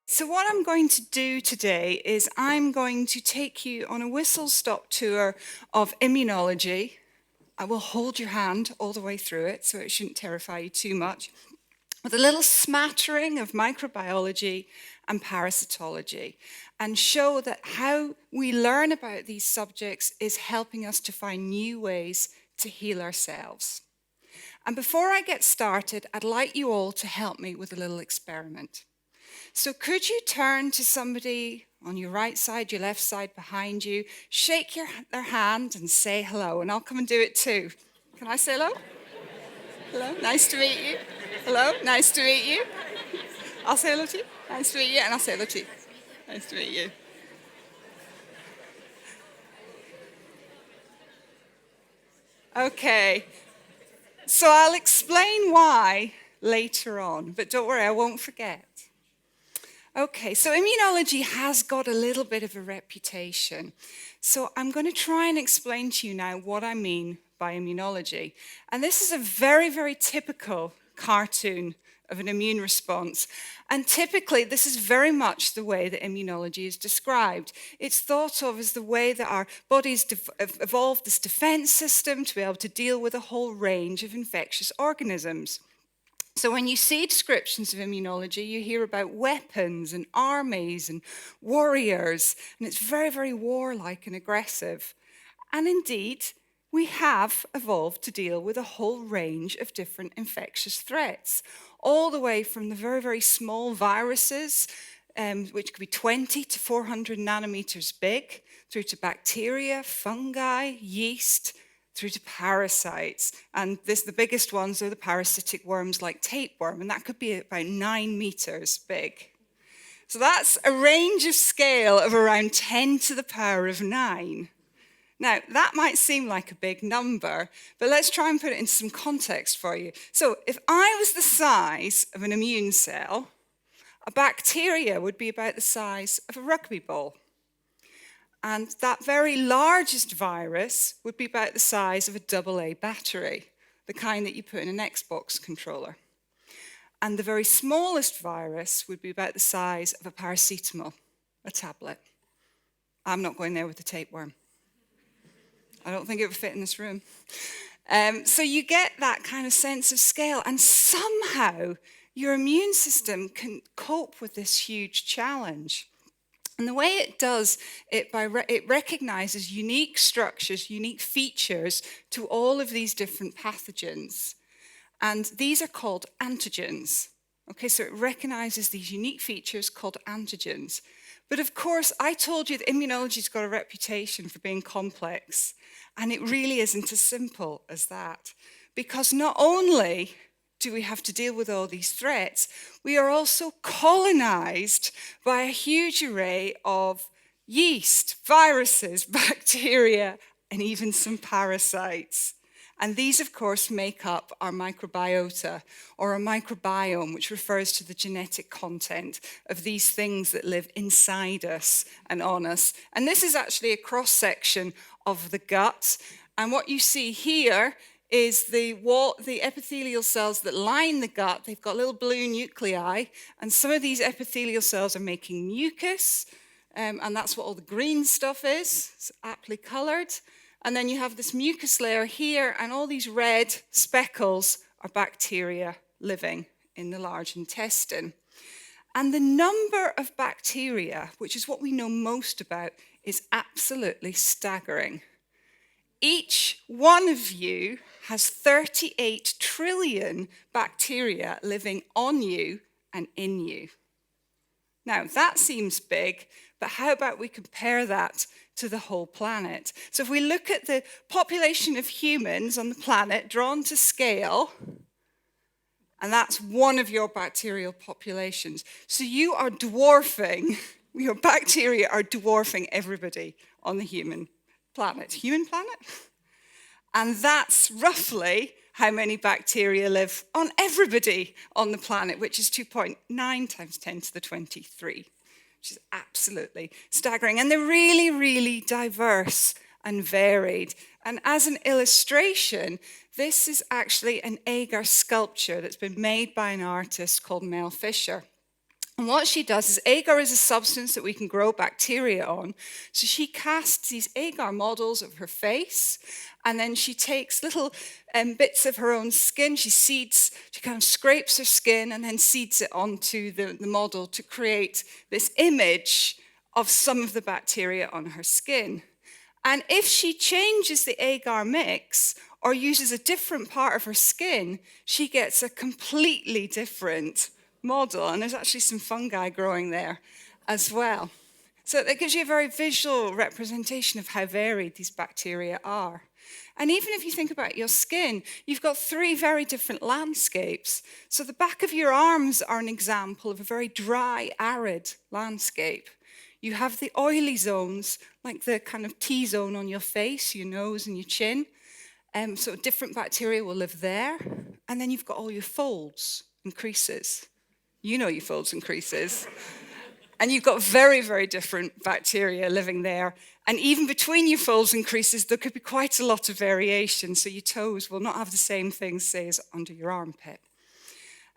So what I'm going to do today is I'm going to take you on a whistle-stop tour of immunology. I will hold your hand all the way through it, so it shouldn't terrify you too much, with a little smattering of microbiology and parasitology, and show that how we learn about these subjects is helping us to find new ways to heal ourselves. And before I get started, I'd like you all to help me with a little experiment. So could you turn to somebody on your right side, your left side, behind you, shake their hand and say hello, and I'll come and do it too. Can I say hello? Hello, nice to meet you. Hello, nice to meet you. I'll say hello to you. Nice to meet you, and I'll say hello to you. Nice to meet you. Okay, so I'll explain why later on, but don't worry, I won't forget. Okay, so immunology has got a little bit of a reputation. So I'm going to try and explain to you now what I mean by immunology. And this is a very, very typical cartoon of an immune response. And typically, this is very much the way that immunology is described. It's thought of as the way that our bodies evolved this defense system to be able to deal with a whole range of infectious organisms. So when you see descriptions of immunology, you hear about weapons and armies and warriors, and it's very, very warlike and aggressive. And indeed, we have evolved to deal with a whole range of different infectious threats, all the way from the very, very small viruses, which could be 20 to 400 nanometers big, through to bacteria, fungi, yeast, through to parasites. And the biggest ones are the parasitic worms like tapeworm, and that could be about 9 meters big. So that's a range of scale of around 10 to the power of 9. Now, that might seem like a big number, but let's try and put it into some context for you. So if I was the size of an immune cell, a bacteria would be about the size of a rugby ball. And that very largest virus would be about the size of a AA battery, the kind that you put in an Xbox controller. And the very smallest virus would be about the size of a paracetamol, a tablet. I'm not going there with the tapeworm. I don't think it would fit in this room. So you get that kind of sense of scale, and somehow your immune system can cope with this huge challenge. And the way it does it, it recognizes unique structures, unique features to all of these different pathogens. And these are called antigens. Okay, so it recognizes these unique features called antigens. But of course, I told you that immunology's got a reputation for being complex. And it really isn't as simple as that. Because not only do we have to deal with all these threats, we are also colonized by a huge array of yeast, viruses, bacteria, and even some parasites. And these, of course, make up our microbiota, or a microbiome, which refers to the genetic content of these things that live inside us and on us. And this is actually a cross-section of the gut. And what you see here is the epithelial cells that line the gut. They've got little blue nuclei, and some of these epithelial cells are making mucus, and that's what all the green stuff is. It's aptly colored. And then you have this mucus layer here, and all these red speckles are bacteria living in the large intestine. And the number of bacteria, which is what we know most about, is absolutely staggering. Each one of you has 38 trillion bacteria living on you and in you. Now, that seems big, but how about we compare that to the whole planet? So if we look at the population of humans on the planet drawn to scale, and that's one of your bacterial populations. So you are dwarfing, your bacteria are dwarfing everybody on the human planet. Human planet? And that's roughly how many bacteria live on everybody on the planet, which is 2.9 times 10 to the 23, which is absolutely staggering. And they're really, really diverse and varied. And as an illustration, this is actually an Agar sculpture that's been made by an artist called Mel Fisher. And what she does is, agar is a substance that we can grow bacteria on. So she casts these agar models of her face, and then she takes little bits of her own skin. She kind of scrapes her skin and then seeds it onto the model to create this image of some of the bacteria on her skin. And if she changes the agar mix or uses a different part of her skin, she gets a completely different model, and there's actually some fungi growing there as well. So that gives you a very visual representation of how varied these bacteria are. And even if you think about your skin, you've got 3 very different landscapes. So the back of your arms are an example of a very dry, arid landscape. You have the oily zones, like the kind of T-zone on your face, your nose and your chin. So different bacteria will live there. And then you've got all your folds and creases. You know your folds and creases. And you've got very, very different bacteria living there. And even between your folds and creases, there could be quite a lot of variation. So your toes will not have the same things, say, as under your armpit.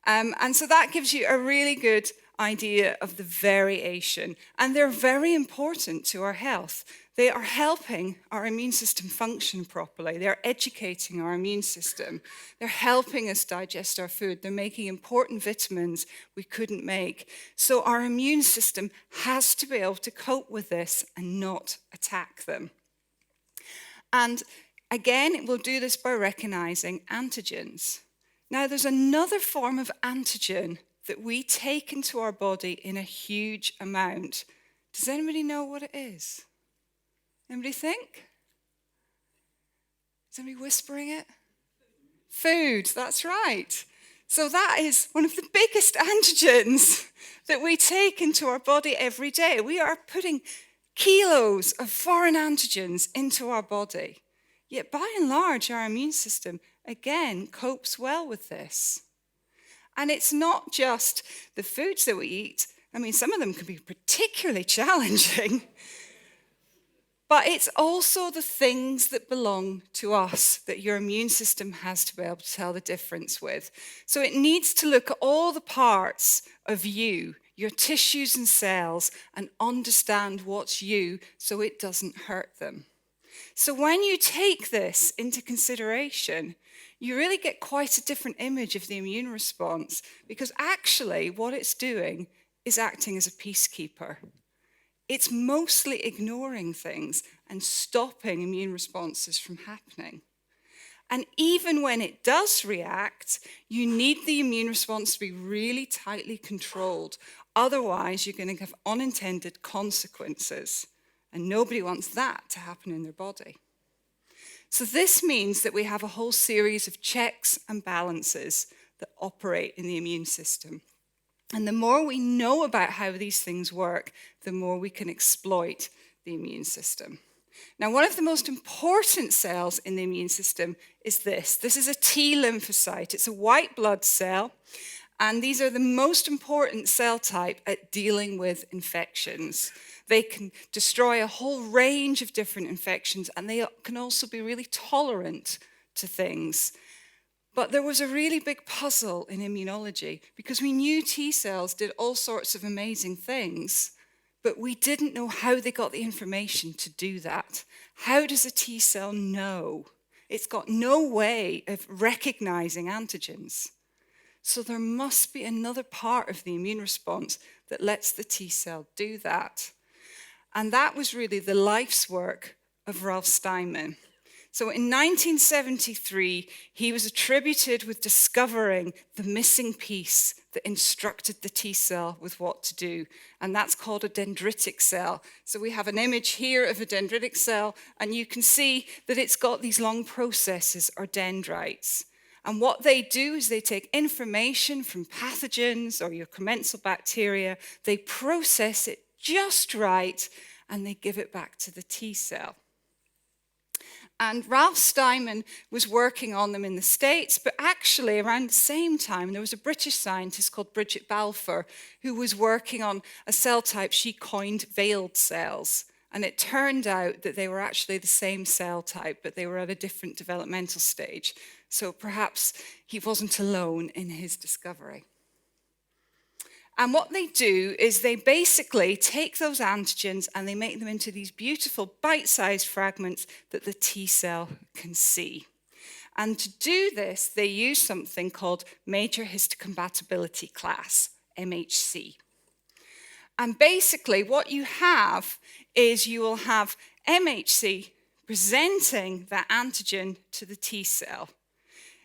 And so that gives you a really good idea of the variation. And they're very important to our health. They are helping our immune system function properly. They're educating our immune system. They're helping us digest our food. They're making important vitamins we couldn't make. So our immune system has to be able to cope with this and not attack them. And again, it will do this by recognizing antigens. Now, there's another form of antigen that we take into our body in a huge amount. Does anybody know what it is? Anybody think? Is anybody whispering it? Food, that's right. So that is one of the biggest antigens that we take into our body every day. We are putting kilos of foreign antigens into our body. Yet by and large, our immune system, again, copes well with this. And it's not just the foods that we eat. I mean, some of them can be particularly challenging. But it's also the things that belong to us that your immune system has to be able to tell the difference with. So it needs to look at all the parts of you, your tissues and cells, and understand what's you so it doesn't hurt them. So when you take this into consideration, you really get quite a different image of the immune response, because actually what it's doing is acting as a peacekeeper. It's mostly ignoring things and stopping immune responses from happening. And even when it does react, you need the immune response to be really tightly controlled. Otherwise, you're going to have unintended consequences. And nobody wants that to happen in their body. So this means that we have a whole series of checks and balances that operate in the immune system. And the more we know about how these things work, the more we can exploit the immune system. Now, one of the most important cells in the immune system is this. This is a T lymphocyte. It's a white blood cell. And these are the most important cell type at dealing with infections. They can destroy a whole range of different infections, and they can also be really tolerant to things. But there was a really big puzzle in immunology, because we knew T cells did all sorts of amazing things, but we didn't know how they got the information to do that. How does a T cell know? It's got no way of recognizing antigens. So there must be another part of the immune response that lets the T cell do that. And that was really the life's work of Ralph Steinman. So in 1973, he was attributed with discovering the missing piece that instructed the T cell with what to do. And that's called a dendritic cell. So we have an image here of a dendritic cell, and you can see that it's got these long processes, or dendrites. And what they do is they take information from pathogens or your commensal bacteria, they process it just right, and they give it back to the T cell. And Ralph Steinman was working on them in the States, but actually around the same time, there was a British scientist called Bridget Balfour who was working on a cell type she coined veiled cells. And it turned out that they were actually the same cell type, but they were at a different developmental stage. So perhaps he wasn't alone in his discovery. And what they do is they basically take those antigens and they make them into these beautiful bite-sized fragments that the T cell can see. And to do this, they use something called major histocompatibility class, MHC. And basically what you have is you will have MHC presenting that antigen to the T cell.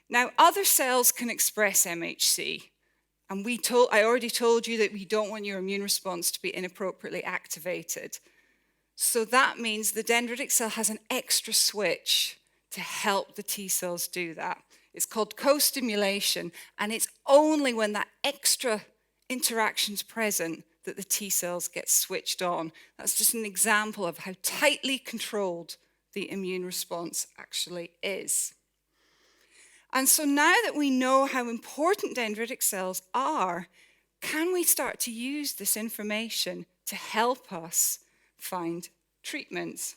Now, other cells can express MHC. And I already told you that we don't want your immune response to be inappropriately activated. So that means the dendritic cell has an extra switch to help the T cells do that. It's called co-stimulation, and it's only when that extra interaction's present that the T cells get switched on. That's just an example of how tightly controlled the immune response actually is. And so now that we know how important dendritic cells are, can we start to use this information to help us find treatments?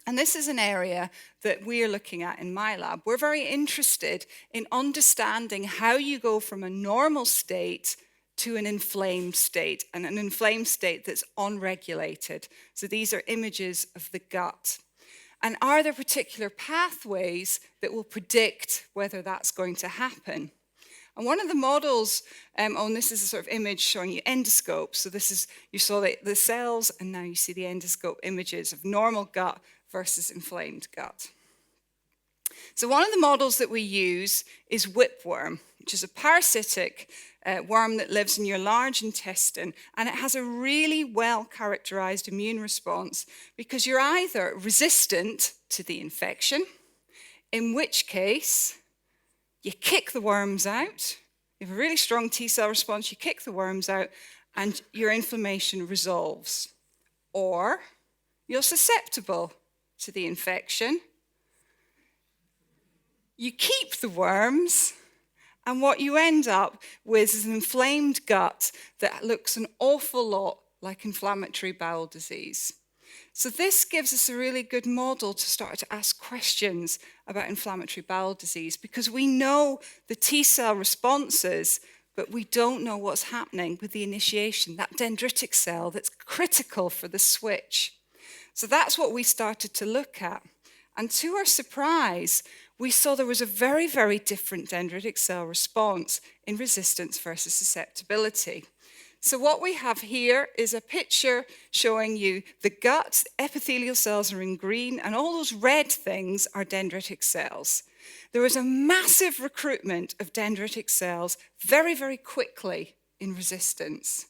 And this is an area that we're looking at in my lab. We're very interested in understanding how you go from a normal state to an inflamed state, and an inflamed state that's unregulated. So these are images of the gut. And are there particular pathways that will predict whether that's going to happen? And one of the models, this is a sort of image showing you endoscopes. So you saw the cells, and now you see the endoscope images of normal gut versus inflamed gut. So one of the models that we use is whipworm, which is a parasitic worm that lives in your large intestine, and it has a really well-characterized immune response because you're either resistant to the infection, in which case you kick the worms out. You have a really strong T cell response, you kick the worms out, and your inflammation resolves. Or you're susceptible to the infection. You keep the worms, and what you end up with is an inflamed gut that looks an awful lot like inflammatory bowel disease. So this gives us a really good model to start to ask questions about inflammatory bowel disease, because we know the T cell responses, but we don't know what's happening with the initiation, that dendritic cell that's critical for the switch. So that's what we started to look at. And to our surprise, we saw there was a very, very different dendritic cell response in resistance versus susceptibility. So what we have here is a picture showing you the gut, epithelial cells are in green, and all those red things are dendritic cells. There was a massive recruitment of dendritic cells very, very quickly in resistance.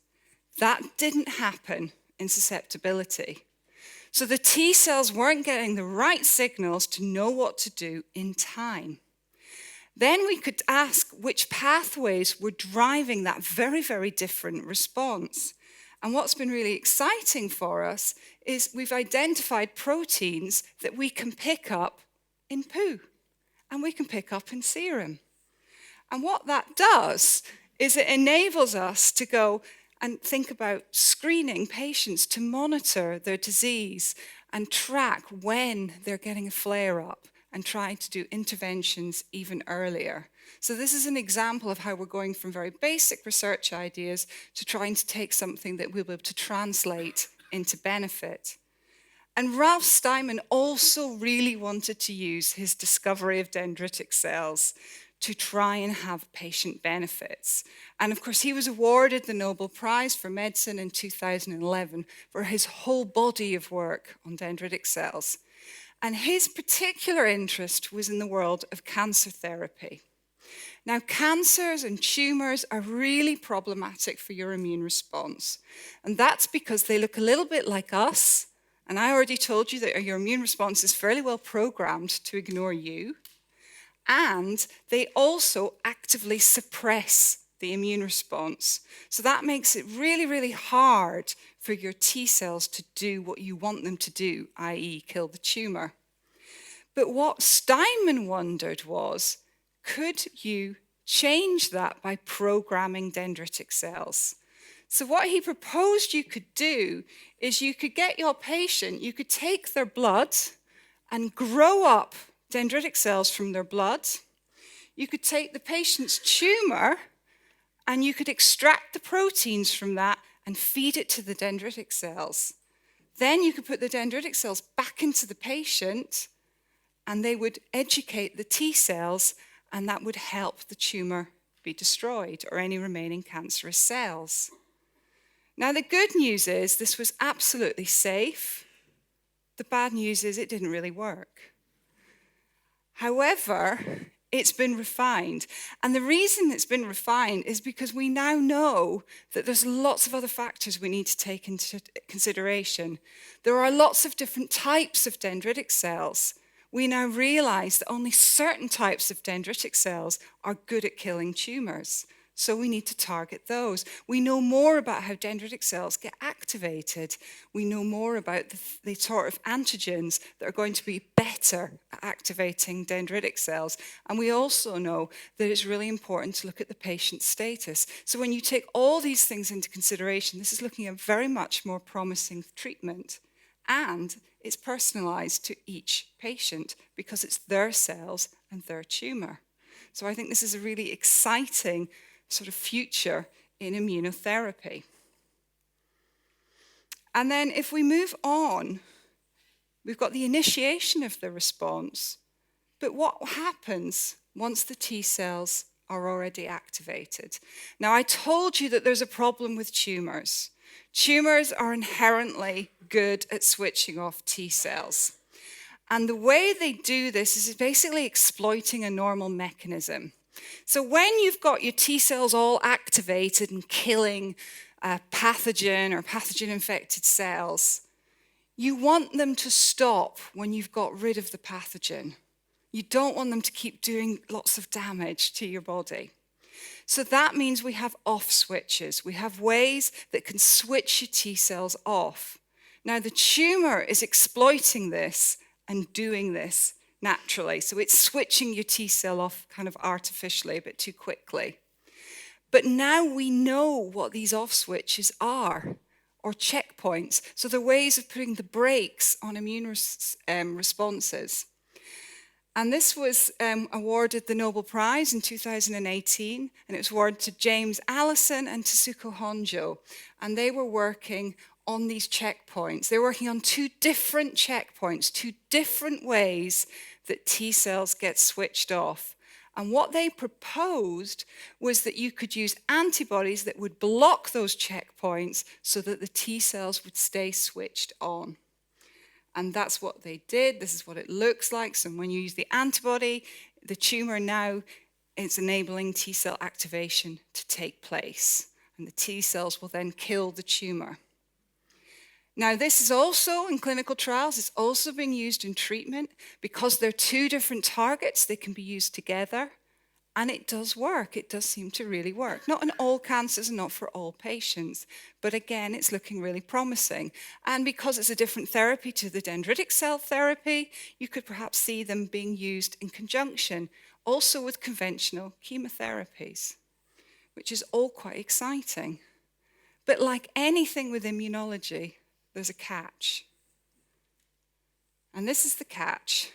That didn't happen in susceptibility. So the T cells weren't getting the right signals to know what to do in time. Then we could ask which pathways were driving that very, very different response. And what's been really exciting for us is we've identified proteins that we can pick up in poo, and we can pick up in serum. And what that does is it enables us to go and think about screening patients to monitor their disease and track when they're getting a flare-up and trying to do interventions even earlier. So this is an example of how we're going from very basic research ideas to trying to take something that we'll be able to translate into benefit. And Ralph Steinman also really wanted to use his discovery of dendritic cells to try and have patient benefits. And of course, he was awarded the Nobel Prize for Medicine in 2011 for his whole body of work on dendritic cells. And his particular interest was in the world of cancer therapy. Now, cancers and tumors are really problematic for your immune response. And that's because they look a little bit like us. And I already told you that your immune response is fairly well programmed to ignore you. And they also actively suppress the immune response. So that makes it really, really hard for your T cells to do what you want them to do, i.e. kill the tumor. But what Steinman wondered was, could you change that by programming dendritic cells? So what he proposed you could do is you could get your patient, you could take their blood and grow up dendritic cells from their blood. You could take the patient's tumor and you could extract the proteins from that and feed it to the dendritic cells. Then you could put the dendritic cells back into the patient and they would educate the T cells, and that would help the tumor be destroyed or any remaining cancerous cells. Now, the good news is this was absolutely safe. The bad news is it didn't really work. However, it's been refined. And the reason it's been refined is because we now know that there's lots of other factors we need to take into consideration. There are lots of different types of dendritic cells. We now realize that only certain types of dendritic cells are good at killing tumors. So we need to target those. We know more about how dendritic cells get activated. We know more about the sort of antigens that are going to be better at activating dendritic cells. And we also know that it's really important to look at the patient's status. So when you take all these things into consideration, this is looking at very much more promising treatment. And it's personalized to each patient because it's their cells and their tumor. So I think this is a really exciting sort of future in immunotherapy. And then if we move on, we've got the initiation of the response. But what happens once the T cells are already activated? Now, I told you that there's a problem with tumors. Tumors are inherently good at switching off T cells. And the way they do this is basically exploiting a normal mechanism. So when you've got your T cells all activated and killing pathogen or pathogen-infected cells, you want them to stop when you've got rid of the pathogen. You don't want them to keep doing lots of damage to your body. So that means we have off switches. We have ways that can switch your T cells off. Now the tumor is exploiting this and doing this naturally. So it's switching your T cell off kind of artificially, a bit too quickly. But now we know what these off switches are, or checkpoints. So they're ways of putting the brakes on immune responses. And this was awarded the Nobel Prize in 2018, and it was awarded to James Allison and Tasuku Honjo. And they were working on these checkpoints. They were working on two different checkpoints, two different ways that T cells get switched off. And what they proposed was that you could use antibodies that would block those checkpoints so that the T cells would stay switched on. And that's what they did. This is what it looks like. So when you use the antibody, the tumor now is enabling T cell activation to take place. And the T cells will then kill the tumor. Now, this is also in clinical trials. It's also being used in treatment. Because they're two different targets, they can be used together. And it does work. It does seem to really work. Not in all cancers and not for all patients. But again, it's looking really promising. And because it's a different therapy to the dendritic cell therapy, you could perhaps see them being used in conjunction, also with conventional chemotherapies, which is all quite exciting. But like anything with immunology, there's a catch. And this is the catch.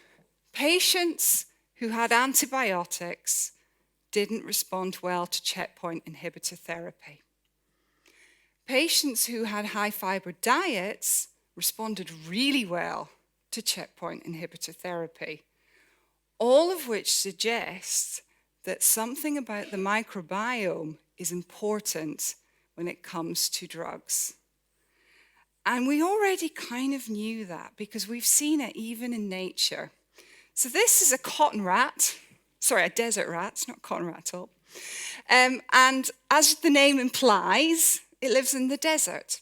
Patients who had antibiotics didn't respond well to checkpoint inhibitor therapy. Patients who had high fiber diets responded really well to checkpoint inhibitor therapy, all of which suggests that something about the microbiome is important when it comes to drugs. And we already kind of knew that because we've seen it even in nature. So this is a cotton rat. Sorry, a desert rat. It's not a cotton rat at all. And as the name implies, it lives in the desert.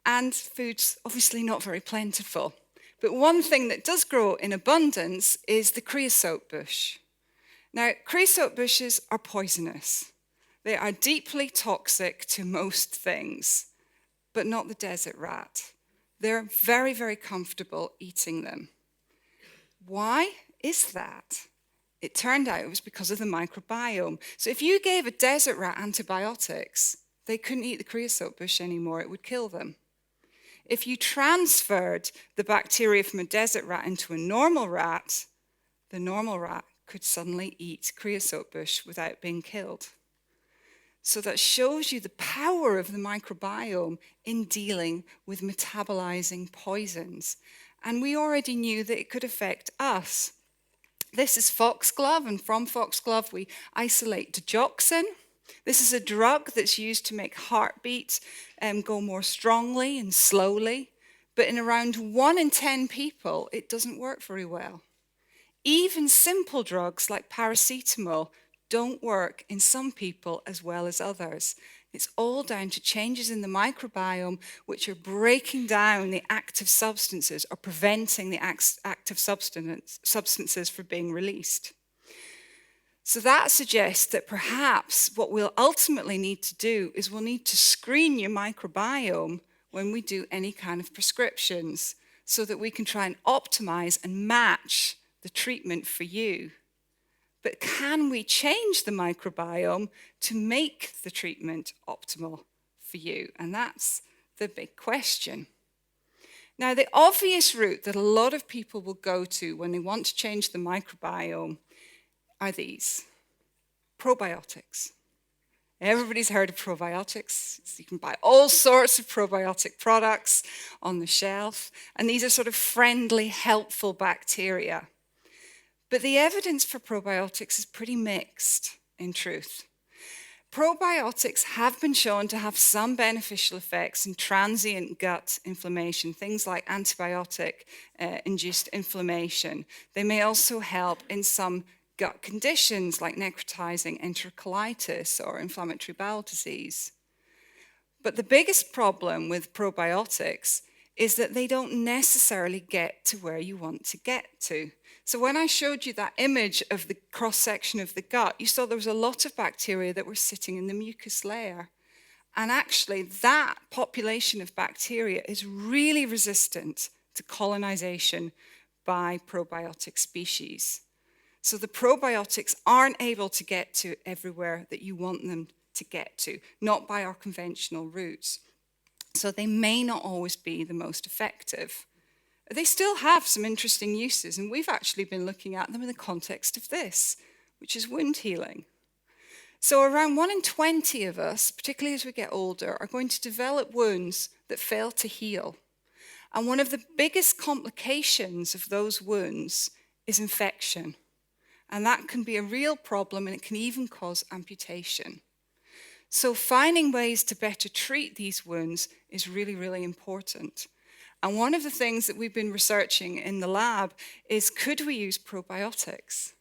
And food's obviously not very plentiful. But one thing that does grow in abundance is the creosote bush. Now, creosote bushes are poisonous. They are deeply toxic to most things, but not the desert rat. They're very, very comfortable eating them. Why is that? It turned out it was because of the microbiome. So if you gave a desert rat antibiotics, they couldn't eat the creosote bush anymore. It would kill them. If you transferred the bacteria from a desert rat into a normal rat, the normal rat could suddenly eat creosote bush without being killed. So that shows you the power of the microbiome in dealing with metabolizing poisons. And we already knew that it could affect us. This is Foxglove, and from Foxglove we isolate digoxin. This is a drug that's used to make heartbeat go more strongly and slowly. But in around 1 in 10 people, it doesn't work very well. Even simple drugs like paracetamol don't work in some people as well as others. It's all down to changes in the microbiome which are breaking down the active substances or preventing the active substances from being released. So that suggests that perhaps what we'll ultimately need to do is we'll need to screen your microbiome when we do any kind of prescriptions so that we can try and optimize and match the treatment for you. But can we change the microbiome to make the treatment optimal for you? And that's the big question. Now, the obvious route that a lot of people will go to when they want to change the microbiome are these: probiotics. Everybody's heard of probiotics. You can buy all sorts of probiotic products on the shelf, and these are sort of friendly, helpful bacteria. But the evidence for probiotics is pretty mixed, in truth. Probiotics have been shown to have some beneficial effects in transient gut inflammation, things like antibiotic-induced inflammation. They may also help in some gut conditions like necrotizing enterocolitis or inflammatory bowel disease. But the biggest problem with probiotics is that they don't necessarily get to where you want to get to. So when I showed you that image of the cross-section of the gut, you saw there was a lot of bacteria that were sitting in the mucus layer. And actually, that population of bacteria is really resistant to colonization by probiotic species. So the probiotics aren't able to get to everywhere that you want them to get to, not by our conventional routes. So they may not always be the most effective. They still have some interesting uses, and we've actually been looking at them in the context of this, which is wound healing. So around 1 in 20 of us, particularly as we get older, are going to develop wounds that fail to heal. And one of the biggest complications of those wounds is infection. And that can be a real problem, and it can even cause amputation. So finding ways to better treat these wounds is really, really important. And one of the things that we've been researching in the lab is, could we use probiotics?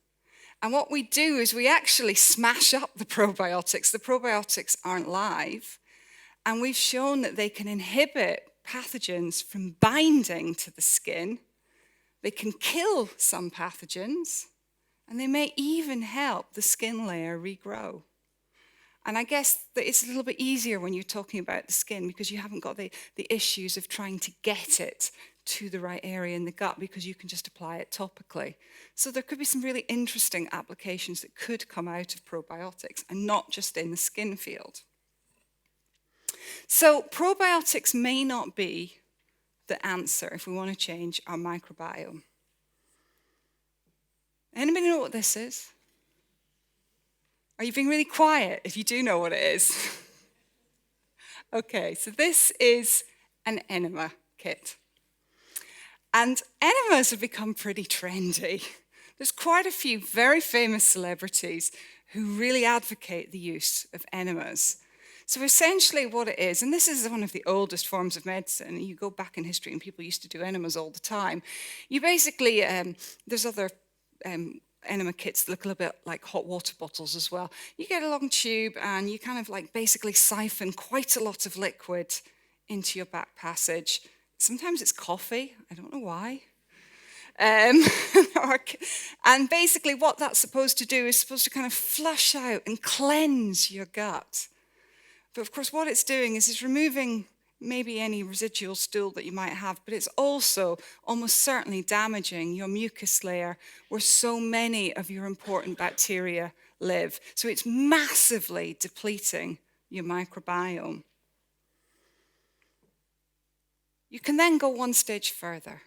And what we do is we actually smash up the probiotics. The probiotics aren't live. And we've shown that they can inhibit pathogens from binding to the skin. They can kill some pathogens. And they may even help the skin layer regrow. And I guess that it's a little bit easier when you're talking about the skin because you haven't got the issues of trying to get it to the right area in the gut because you can just apply it topically. So there could be some really interesting applications that could come out of probiotics and not just in the skin field. So probiotics may not be the answer if we want to change our microbiome. Anybody know what this is? Are you being really quiet if you do know what it is? Okay, so this is an Enema Kit. And enemas have become pretty trendy. There's quite a few very famous celebrities who really advocate the use of enemas. So essentially what it is, and this is one of the oldest forms of medicine, you go back in history and people used to do enemas all the time. You basically, there's other enema kits that look a little bit like hot water bottles as well. You get a long tube and you kind of like basically siphon quite a lot of liquid into your back passage. Sometimes it's coffee, I don't know why. And basically what that's supposed to do is supposed to kind of flush out and cleanse your gut. But of course what it's doing is it's removing maybe any residual stool that you might have, but it's also almost certainly damaging your mucus layer where so many of your important bacteria live. So it's massively depleting your microbiome. You can then go one stage further.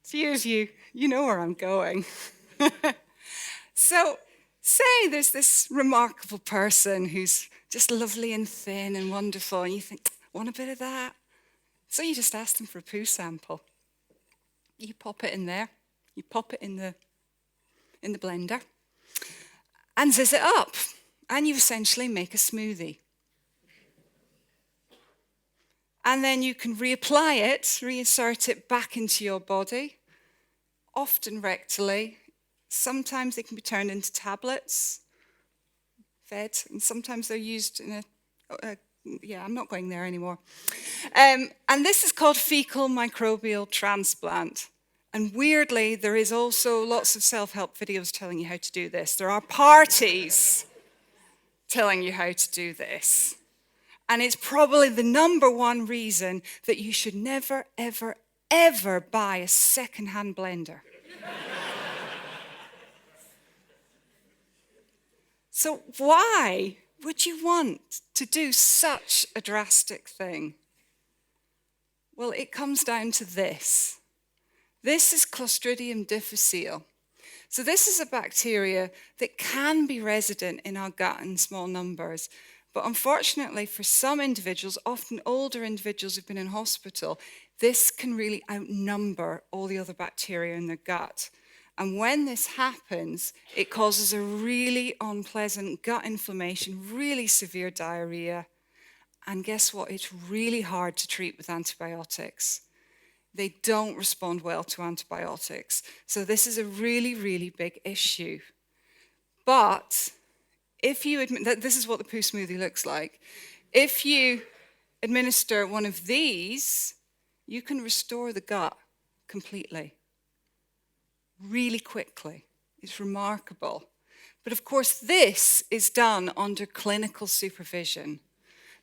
So you know where I'm going. So say there's this remarkable person who's just lovely and thin and wonderful, and you think, want a bit of that? So you just ask them for a poo sample. You pop it in there, you pop it in the blender, and zizz it up, and you essentially make a smoothie. And then you can reapply it, reinsert it back into your body, often rectally. Sometimes they can be turned into tablets, fed, and sometimes they're used in I'm not going there anymore. And this is called fecal microbial transplant. And weirdly, there is also lots of self-help videos telling you how to do this. There are parties telling you how to do this. And it's probably the number one reason that you should never, ever, ever buy a second-hand blender. So why would you want to do such a drastic thing? Well, it comes down to this. This is Clostridium Difficile. So this is a bacteria that can be resident in our gut in small numbers. But unfortunately, for some individuals, often older individuals who've been in hospital, this can really outnumber all the other bacteria in their gut. And when this happens, it causes a really unpleasant gut inflammation, really severe diarrhea. And guess what? It's really hard to treat with antibiotics. They don't respond well to antibiotics. So this is a really, really big issue. But if you admit that this is what the poo smoothie looks like, if you administer one of these, you can restore the gut completely, really quickly. It's remarkable. But of course, this is done under clinical supervision.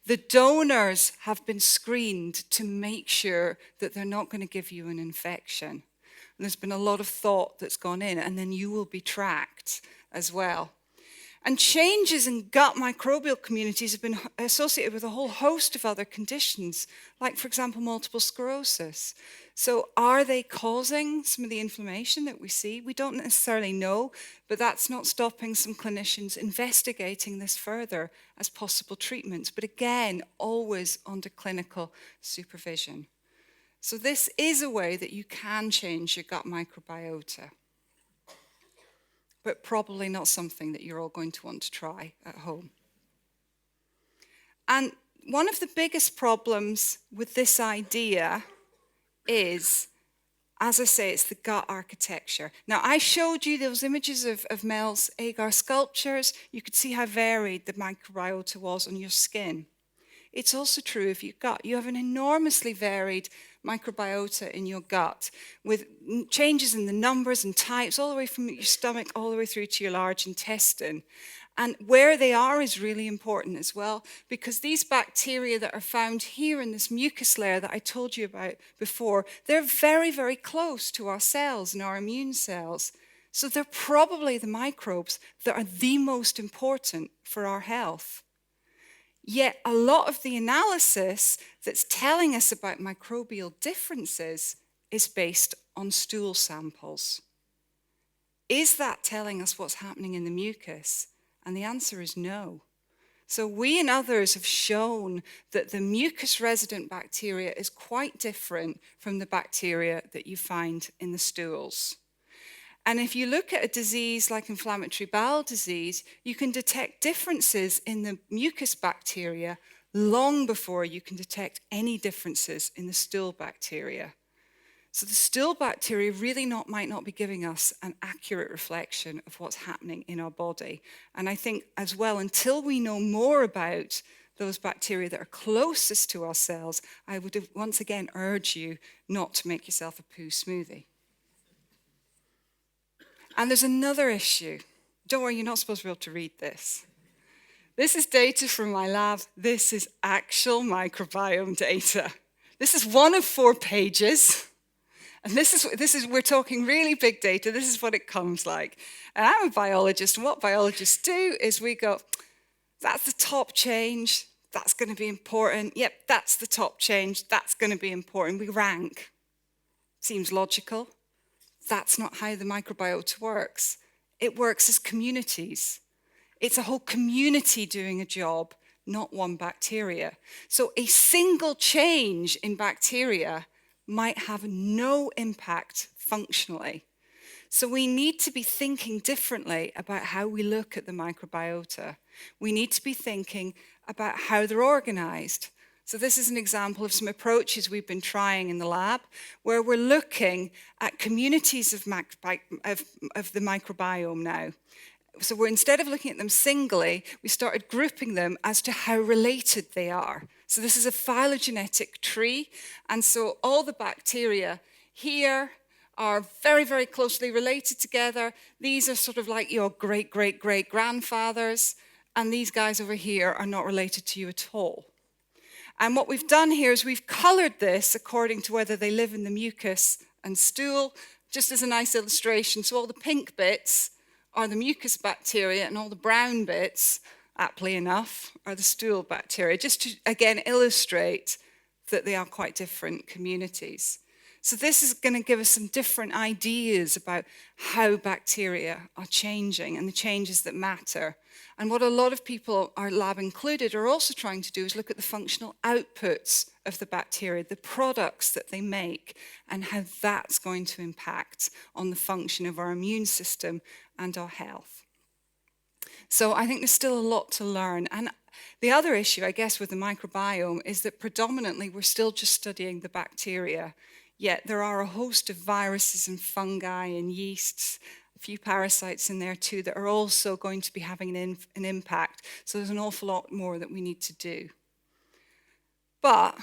The donors have been screened to make sure that they're not going to give you an infection. And there's been a lot of thought that's gone in, and then you will be tracked as well. And changes in gut microbial communities have been associated with a whole host of other conditions, like, for example, multiple sclerosis. So are they causing some of the inflammation that we see? We don't necessarily know, but that's not stopping some clinicians investigating this further as possible treatments. But again, always under clinical supervision. So this is a way that you can change your gut microbiota, but probably not something that you're all going to want to try at home. And one of the biggest problems with this idea is, as I say, it's the gut architecture. Now, I showed you those images of Mel's Agar sculptures. You could see how varied the microbiota was on your skin. It's also true of your gut. You have an enormously varied microbiota in your gut with changes in the numbers and types all the way from your stomach all the way through to your large intestine. And where they are is really important as well, because these bacteria that are found here in this mucus layer that I told you about before, they're very, very close to our cells and our immune cells. So they're probably the microbes that are the most important for our health. Yet a lot of the analysis that's telling us about microbial differences is based on stool samples. Is that telling us what's happening in the mucus? And the answer is no. So we and others have shown that the mucus-resident bacteria is quite different from the bacteria that you find in the stools. And if you look at a disease like inflammatory bowel disease, you can detect differences in the mucus bacteria long before you can detect any differences in the stool bacteria. So the stool bacteria really might not be giving us an accurate reflection of what's happening in our body. And I think as well, until we know more about those bacteria that are closest to our cells, I would once again urge you not to make yourself a poo smoothie. And there's another issue. Don't worry, you're not supposed to be able to read this. This is data from my lab. This is actual microbiome data. This is one of 4 pages. And this is we're talking really big data. This is what it comes like. And I'm a biologist, and what biologists do is we go, That's the top change. That's going to be important. Yep, that's the top change. That's going to be important. We rank. Seems logical. That's not how the microbiota works. It works as communities. It's a whole community doing a job, not one bacteria. So a single change in bacteria might have no impact functionally. So we need to be thinking differently about how we look at the microbiota. We need to be thinking about how they're organized. So this is an example of some approaches we've been trying in the lab, where we're looking at communities of the microbiome now. So instead of looking at them singly, we started grouping them as to how related they are. So this is a phylogenetic tree, and so all the bacteria here are very, very closely related together. These are sort of like your great-great-great-grandfathers, and these guys over here are not related to you at all. And what we've done here is we've colored this according to whether they live in the mucus and stool, just as a nice illustration. So all the pink bits are the mucus bacteria, and all the brown bits, aptly enough, are the stool bacteria, just to, again, illustrate that they are quite different communities. So this is going to give us some different ideas about how bacteria are changing and the changes that matter. And what a lot of people, our lab included, are also trying to do is look at the functional outputs of the bacteria, the products that they make, and how that's going to impact on the function of our immune system and our health. So I think there's still a lot to learn. And the other issue, I guess, with the microbiome is that predominantly we're still just studying the bacteria. Yet there are a host of viruses and fungi and yeasts, a few parasites in there too, that are also going to be having an impact. So there's an awful lot more that we need to do. But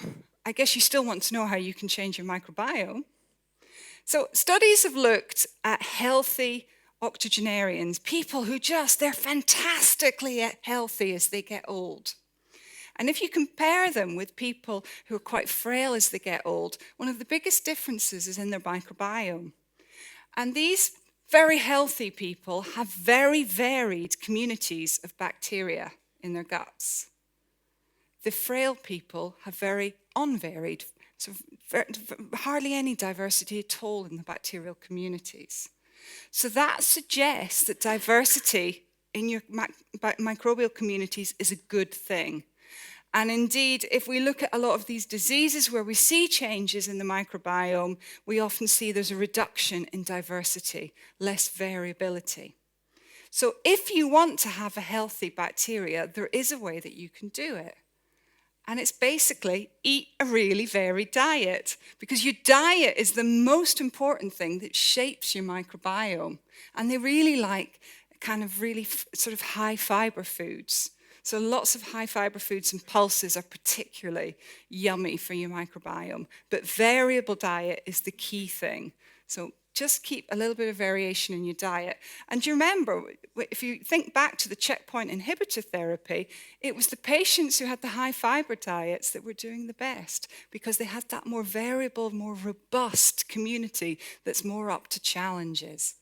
I guess you still want to know how you can change your microbiome. So studies have looked at healthy octogenarians, people who they're fantastically healthy as they get old. And if you compare them with people who are quite frail as they get old, one of the biggest differences is in their microbiome. And these very healthy people have very varied communities of bacteria in their guts. The frail people have very unvaried, so hardly any diversity at all in the bacterial communities. So that suggests that diversity in your microbial communities is a good thing. And indeed, if we look at a lot of these diseases where we see changes in the microbiome, we often see there's a reduction in diversity, less variability. So if you want to have a healthy bacteria, there is a way that you can do it. And it's basically eat a really varied diet, because your diet is the most important thing that shapes your microbiome. And they really like kind of really sort of high fiber foods. So lots of high fiber foods and pulses are particularly yummy for your microbiome. But variable diet is the key thing. So just keep a little bit of variation in your diet. And you remember, if you think back to the checkpoint inhibitor therapy, it was the patients who had the high fiber diets that were doing the best, because they had that more variable, more robust community that's more up to challenges.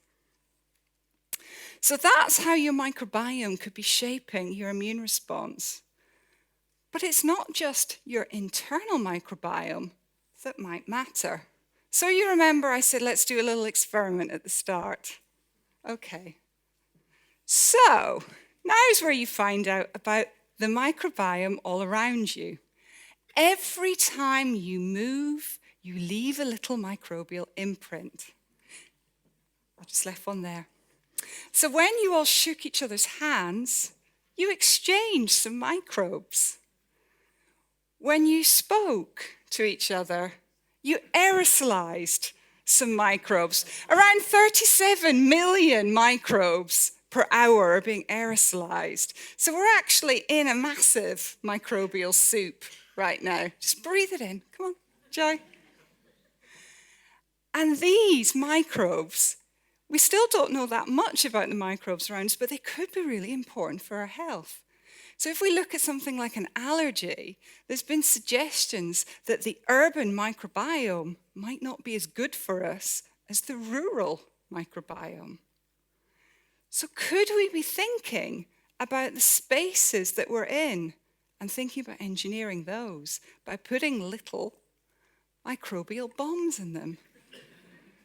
So that's how your microbiome could be shaping your immune response. But it's not just your internal microbiome that might matter. So you remember I said, let's do a little experiment at the start. Okay. So now's where you find out about the microbiome all around you. Every time you move, you leave a little microbial imprint. I just left one there. So when you all shook each other's hands, you exchanged some microbes. When you spoke to each other, you aerosolized some microbes. Around 37 million microbes per hour are being aerosolized. So we're actually in a massive microbial soup right now. Just breathe it in. Come on, Joy. And these microbes, we still don't know that much about the microbes around us, but they could be really important for our health. So if we look at something like an allergy, there's been suggestions that the urban microbiome might not be as good for us as the rural microbiome. So could we be thinking about the spaces that we're in and thinking about engineering those by putting little microbial bombs in them.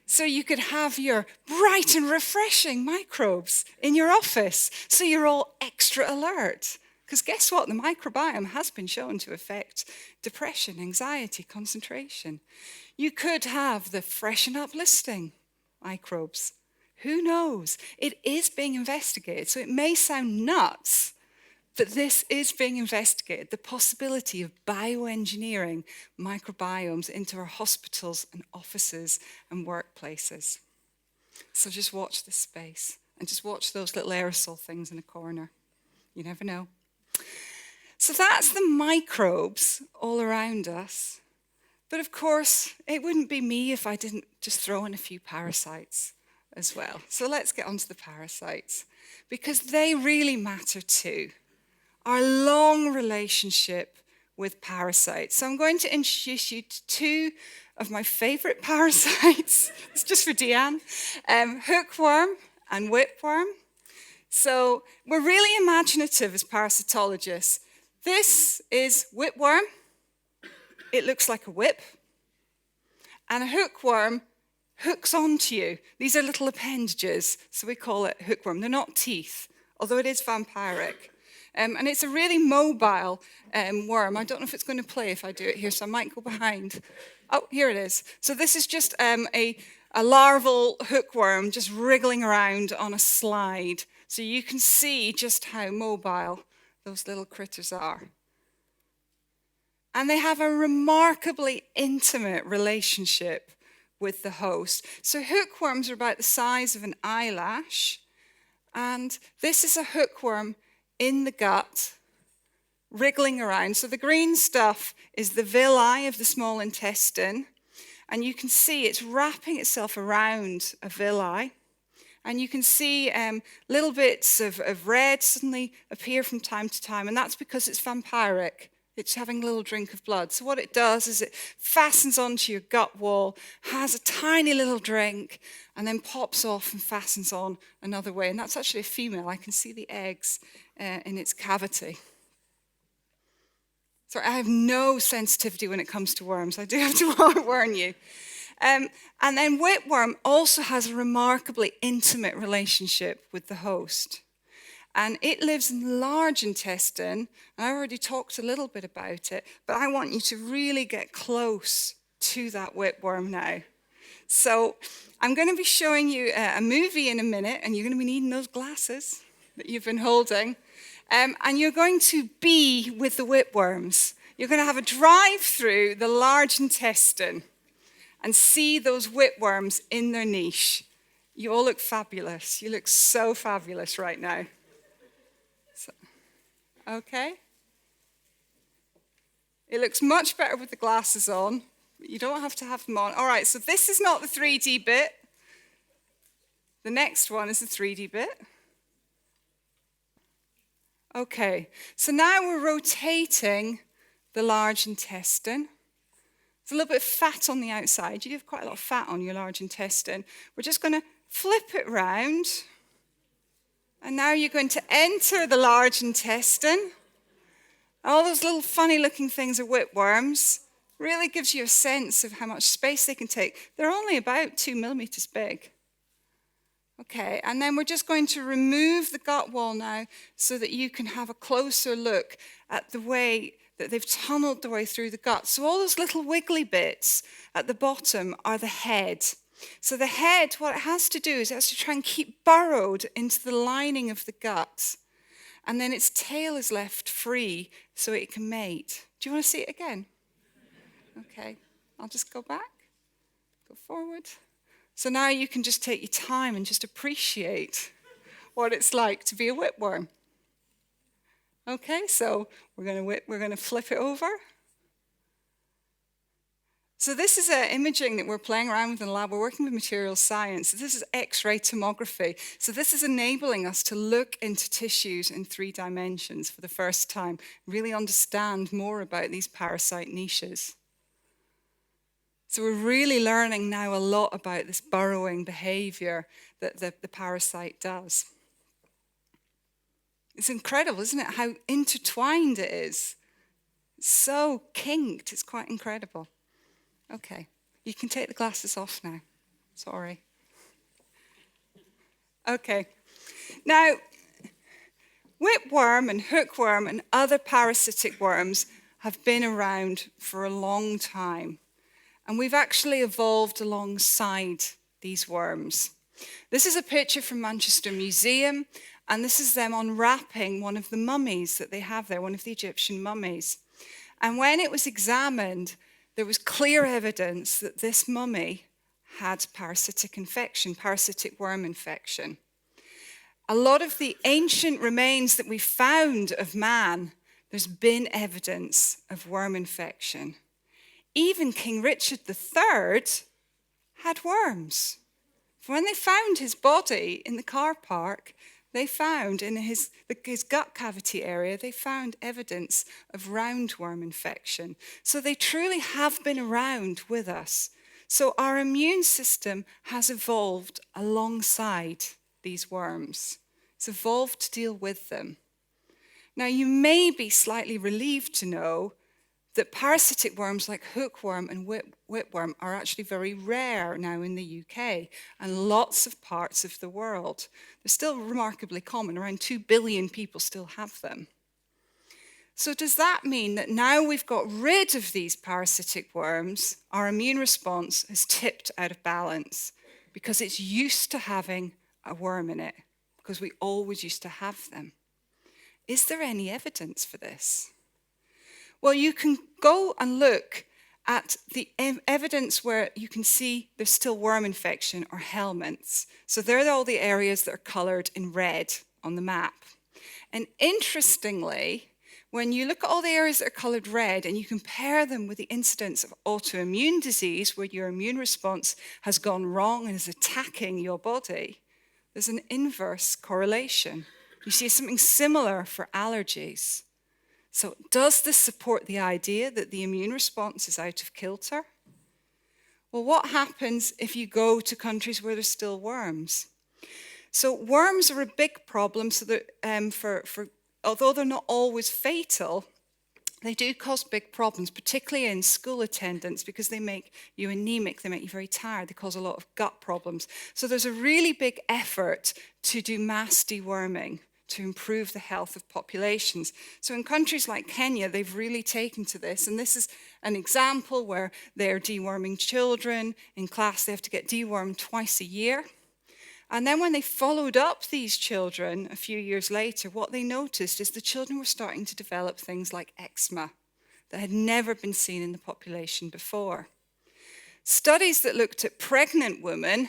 So you could have your bright and refreshing microbes in your office, so you're all extra alert. Because guess what? The microbiome has been shown to affect depression, anxiety, concentration. You could have the fresh and uplifting microbes. Who knows? It is being investigated, so it may sound nuts, but this is being investigated, the possibility of bioengineering microbiomes into our hospitals and offices and workplaces. So just watch this space and just watch those little aerosol things in the corner. You never know. So that's the microbes all around us. But of course, it wouldn't be me if I didn't just throw in a few parasites as well. So let's get on to the parasites, because they really matter too. Our long relationship with parasites. So I'm going to introduce you to two of my favorite parasites. It's just for Deanne. Hookworm and Whipworm. So we're really imaginative as parasitologists. This is Whipworm. It looks like a whip. And a hookworm hooks onto you. These are little appendages, so we call it hookworm. They're not teeth, although it is vampiric. And it's a really mobile worm. I don't know if it's going to play if I do it here, so I might go behind. Oh, here it is. So this is just a larval hookworm just wriggling around on a slide. So you can see just how mobile those little critters are. And they have a remarkably intimate relationship with the host. So hookworms are about the size of an eyelash. And this is a hookworm in the gut, wriggling around. So the green stuff is the villi of the small intestine. And you can see it's wrapping itself around a villi. And you can see little bits of red suddenly appear from time to time. And that's because it's vampiric. It's having a little drink of blood. So what it does is it fastens onto your gut wall, has a tiny little drink, and then pops off and fastens on another way. And that's actually a female. I can see the eggs in its cavity. So I have no sensitivity when it comes to worms. I do have to warn you. And then whipworm also has a remarkably intimate relationship with the host. And it lives in the large intestine. I already talked a little bit about it, but I want you to really get close to that whipworm now. So I'm going to be showing you a movie in a minute, and you're going to be needing those glasses that you've been holding. And you're going to be with the whipworms. You're going to have a drive through the large intestine and see those whipworms in their niche. You all look fabulous. You look so fabulous right now. Okay. It looks much better with the glasses on, but you don't have to have them on. All right, so this is not the 3D bit. The next one is the 3D bit. Okay, so now we're rotating the large intestine. There's a little bit of fat on the outside. You have quite a lot of fat on your large intestine. We're just going to flip it round. And now you're going to enter the large intestine. All those little funny looking things are whipworms. Really gives you a sense of how much space they can take. They're only about 2 millimeters big. Okay, and then we're just going to remove the gut wall now so that you can have a closer look at the way that they've tunneled their way through the gut. So all those little wiggly bits at the bottom are the head. So the head, what it has to do is it has to try and keep burrowed into the lining of the gut. And then its tail is left free so it can mate. Do you want to see it again? Okay, I'll just go back, go forward. So now you can just take your time and just appreciate what it's like to be a whipworm. Okay, so we're going to flip it over. So this is imaging that we're playing around with in the lab. We're working with materials science. This is X-ray tomography. So this is enabling us to look into tissues in 3 dimensions for the first time, really understand more about these parasite niches. So we're really learning now a lot about this burrowing behavior that the parasite does. It's incredible, isn't it, how intertwined it is. It's so kinked, it's quite incredible. Okay, you can take the glasses off now. Sorry. Okay, now, whipworm and hookworm and other parasitic worms have been around for a long time. And we've actually evolved alongside these worms. This is a picture from Manchester Museum, and this is them unwrapping one of the mummies that they have there, one of the Egyptian mummies. And when it was examined, there was clear evidence that this mummy had parasitic infection, parasitic worm infection. A lot of the ancient remains that we found of man, there's been evidence of worm infection. Even King Richard III had worms. When they found his body in the car park, they found in his gut cavity area, they found evidence of roundworm infection. So they truly have been around with us. So our immune system has evolved alongside these worms. It's evolved to deal with them. Now, you may be slightly relieved to know that parasitic worms like hookworm and whipworm are actually very rare now in the UK and lots of parts of the world. They're still remarkably common. Around 2 billion people still have them. So does that mean that now we've got rid of these parasitic worms, our immune response has tipped out of balance because it's used to having a worm in it, because we always used to have them? Is there any evidence for this? Well, you can go and look at the evidence where you can see there's still worm infection or helminths. So they're all the areas that are colored in red on the map. And interestingly, when you look at all the areas that are colored red and you compare them with the incidence of autoimmune disease, where your immune response has gone wrong and is attacking your body, there's an inverse correlation. You see something similar for allergies. So does this support the idea that the immune response is out of kilter? Well, what happens if you go to countries where there's still worms? So worms are a big problem, so that although they're not always fatal, they do cause big problems, particularly in school attendance, because they make you anemic, they make you very tired, they cause a lot of gut problems. So there's a really big effort to do mass deworming to improve the health of populations. So in countries like Kenya, they've really taken to this. And this is an example where they're deworming children. In class, they have to get dewormed twice a year. And then when they followed up these children a few years later, what they noticed is the children were starting to develop things like eczema that had never been seen in the population before. Studies that looked at pregnant women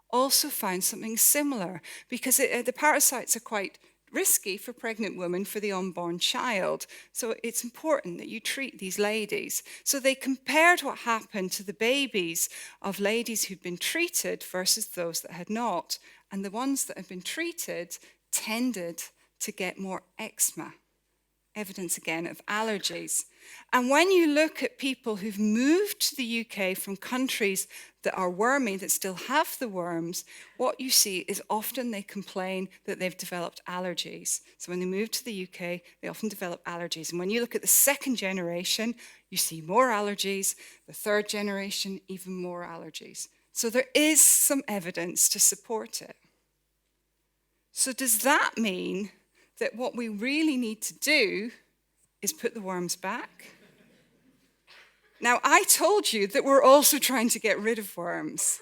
also found something similar, because the parasites are quite risky for pregnant women for the unborn child. So it's important that you treat these ladies. So they compared what happened to the babies of ladies who'd been treated versus those that had not. And the ones that had been treated tended to get more eczema. Evidence again of allergies. And when you look at people who've moved to the UK from countries that are wormy, that still have the worms, what you see is often they complain that they've developed allergies. So when they move to the UK, they often develop allergies. And when you look at the second generation, you see more allergies. The third generation, even more allergies. So there is some evidence to support it. So does that mean that what we really need to do is put the worms back? Now, I told you that we're also trying to get rid of worms.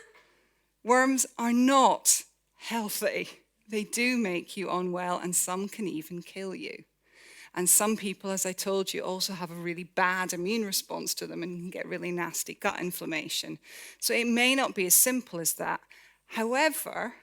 Worms are not healthy. They do make you unwell, and some can even kill you. And some people, as I told you, also have a really bad immune response to them and can get really nasty gut inflammation. So it may not be as simple as that. However,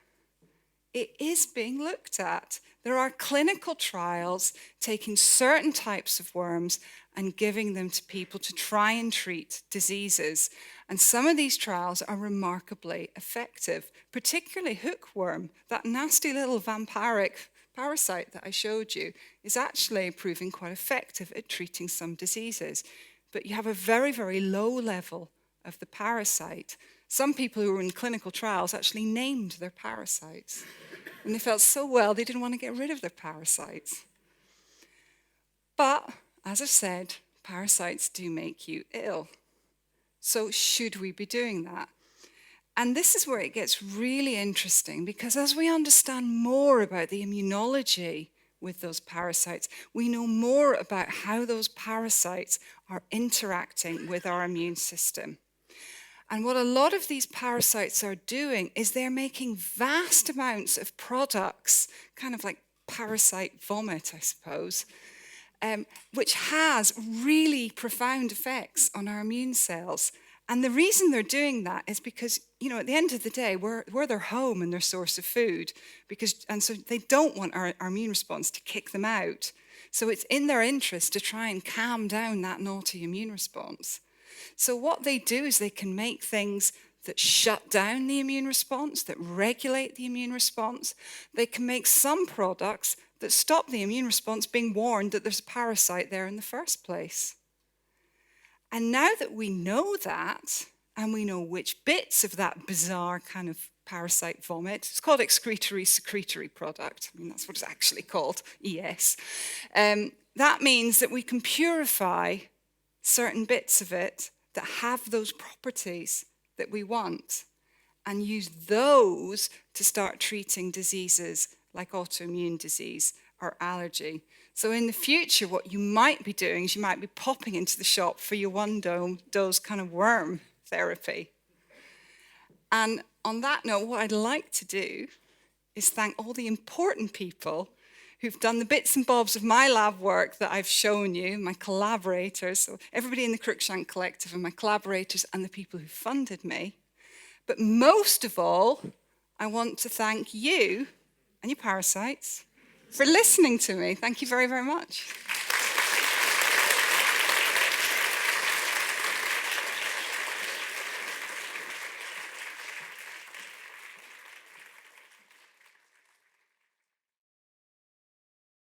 it is being looked at. There are clinical trials taking certain types of worms and giving them to people to try and treat diseases. And some of these trials are remarkably effective, particularly hookworm, that nasty little vampiric parasite that I showed you, is actually proving quite effective at treating some diseases. But you have a very, very low level of the parasite. Some people who were in clinical trials actually named their parasites. And they felt so well, they didn't want to get rid of their parasites. But, as I've said, parasites do make you ill. So should we be doing that? And this is where it gets really interesting, because as we understand more about the immunology with those parasites, we know more about how those parasites are interacting with our immune system. And what a lot of these parasites are doing is they're making vast amounts of products, kind of like parasite vomit, I suppose, which has really profound effects on our immune cells. And the reason they're doing that is because, at the end of the day, we're their home and their source of food. And so they don't want our immune response to kick them out. So it's in their interest to try and calm down that naughty immune response. So what they do is they can make things that shut down the immune response, that regulate the immune response. They can make some products that stop the immune response being warned that there's a parasite there in the first place. And now that we know that, and we know which bits of that bizarre kind of parasite vomit, it's called excretory secretory product. That's what it's actually called, ES. That means that we can purify certain bits of it that have those properties that we want and use those to start treating diseases like autoimmune disease or allergy. So in the future, what you might be doing is you might be popping into the shop for your one-dose kind of worm therapy. And on that note, what I'd like to do is thank all the important people who've done the bits and bobs of my lab work that I've shown you, my collaborators, so everybody in the Cruickshank Collective and my collaborators and the people who funded me. But most of all, I want to thank you and your parasites for listening to me. Thank you very, very much.